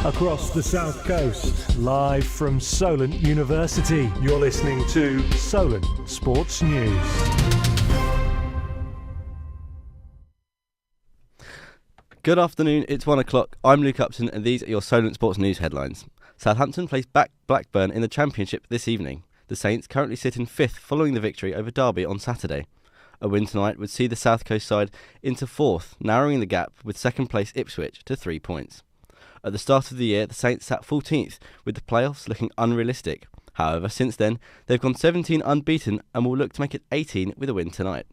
across the south coast, live from Solent University. You're listening to Solent Sports News. Good afternoon, it's 1 o'clock. I'm Luke Upton and these are your Solent Sports News headlines. Southampton plays Blackburn in the Championship this evening. The Saints currently sit in 5th following the victory over Derby on Saturday. A win tonight would see the South Coast side into 4th, narrowing the gap with second place Ipswich to 3 points. At the start of the year, the Saints sat 14th, with the playoffs looking unrealistic. However, since then, they've gone 17 unbeaten and will look to make it 18 with a win tonight.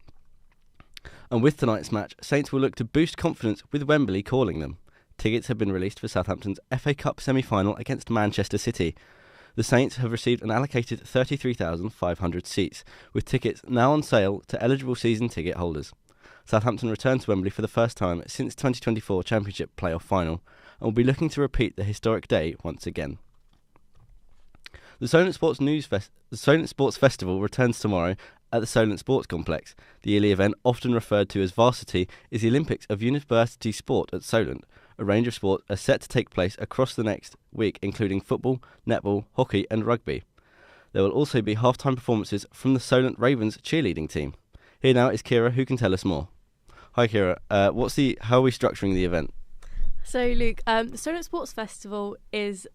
And with tonight's match, Saints will look to boost confidence with Wembley calling them. Tickets have been released for Southampton's FA Cup semi-final against Manchester City. The Saints have received an allocated 33,500 seats, with tickets now on sale to eligible season ticket holders. Southampton return to Wembley for the first time since 2024 Championship playoff final and will be looking to repeat the historic day once again. The Solent Sports Festival returns tomorrow at the Solent Sports Complex. The yearly event, often referred to as Varsity, is the Olympics of university sport at Solent. A range of sports are set to take place across the next week, including football, netball, hockey and rugby. There will also be half-time performances from the Solent Ravens cheerleading team. Here now is Kira, who can tell us more. Hi Kira, how are we structuring the event? So Luke, the Solent Sports Festival is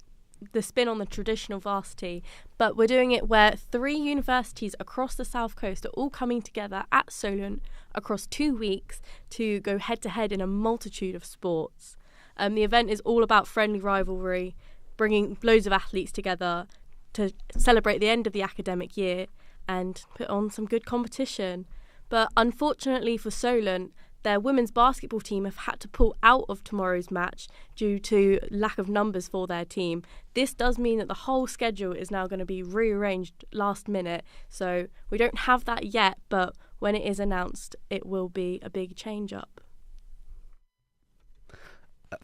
the spin on the traditional varsity, but we're doing it where 3 universities across the south coast are all coming together at Solent across 2 weeks to go head-to-head in a multitude of sports. The event is all about friendly rivalry, bringing loads of athletes together to celebrate the end of the academic year and put on some good competition. But unfortunately for Solent, their women's basketball team have had to pull out of tomorrow's match due to lack of numbers for their team. This does mean that the whole schedule is now going to be rearranged last minute. So we don't have that yet, but when it is announced, it will be a big change-up.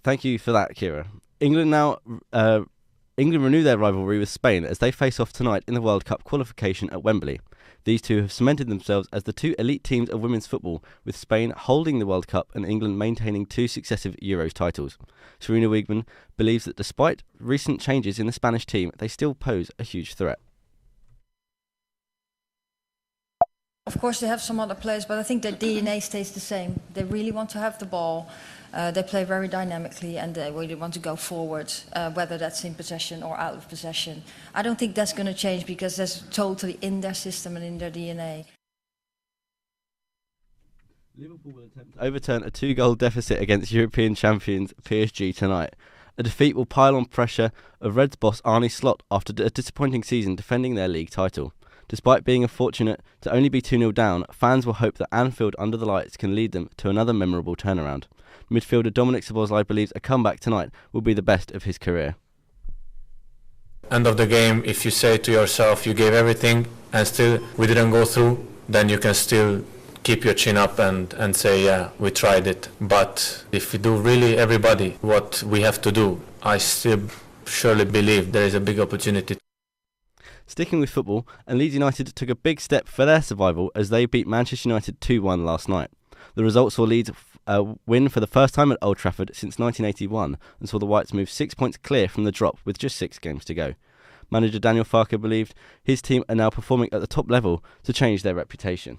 Thank you for that, Kira. England renew their rivalry with Spain as they face off tonight in the World Cup qualification at Wembley. These two have cemented themselves as the 2 elite teams of women's football, with Spain holding the World Cup and England maintaining 2 successive Euros titles. Serena Wiegman believes that despite recent changes in the Spanish team, they still pose a huge threat. Of course they have some other players, but I think their DNA stays the same. They really want to have the ball, they play very dynamically and they really want to go forward, whether that's in possession or out of possession. I don't think that's going to change because that's totally in their system and in their DNA. Liverpool will attempt to overturn a 2-goal deficit against European champions PSG tonight. A defeat will pile on pressure of Reds boss Arne Slot after a disappointing season defending their league title. Despite being unfortunate to only be 2-0 down, fans will hope that Anfield under the lights can lead them to another memorable turnaround. Midfielder Dominic Szoboszlai believes a comeback tonight will be the best of his career. End of the game, if you say to yourself you gave everything and still we didn't go through, then you can still keep your chin up and say, yeah, we tried it. But if we do really everybody what we have to do, I still surely believe there is a big opportunity. Sticking with football, and Leeds United took a big step for their survival as they beat Manchester United 2-1 last night. The result saw Leeds win for the first time at Old Trafford since 1981 and saw the Whites move 6 points clear from the drop with just 6 games to go. Manager Daniel Farke believed his team are now performing at the top level to change their reputation.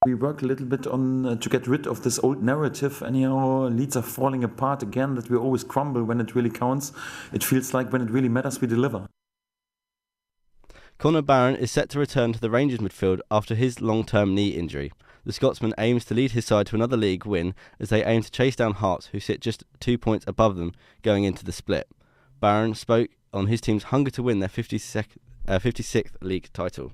We work a little bit on to get rid of this old narrative. Anyhow, Leeds are falling apart again, that we always crumble when it really counts. It feels like when it really matters, we deliver. Conor Barron is set to return to the Rangers midfield after his long-term knee injury. The Scotsman aims to lead his side to another league win as they aim to chase down Hearts, who sit just 2 points above them going into the split. Barron spoke on his team's hunger to win their 56th league title.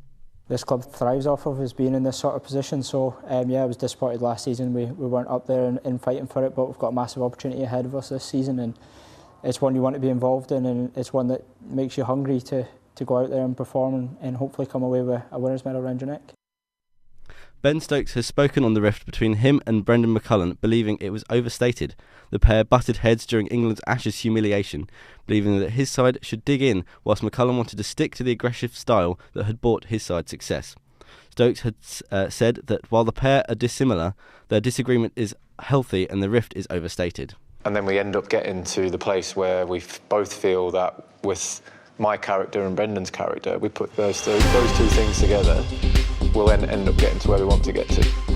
This club thrives off of us being in this sort of position, so I was disappointed last season we weren't up there and fighting for it, but we've got a massive opportunity ahead of us this season and it's one you want to be involved in and it's one that makes you hungry to go out there and perform and hopefully come away with a winner's medal around your neck. Ben Stokes has spoken on the rift between him and Brendan McCullum, believing it was overstated. The pair butted heads during England's Ashes humiliation, believing that his side should dig in, whilst McCullum wanted to stick to the aggressive style that had brought his side success. Stokes had said that while the pair are dissimilar, their disagreement is healthy and the rift is overstated. And then we end up getting to the place where we both feel that with my character and Brendan's character, we put those two things together, we'll then end up getting to where we want to get to.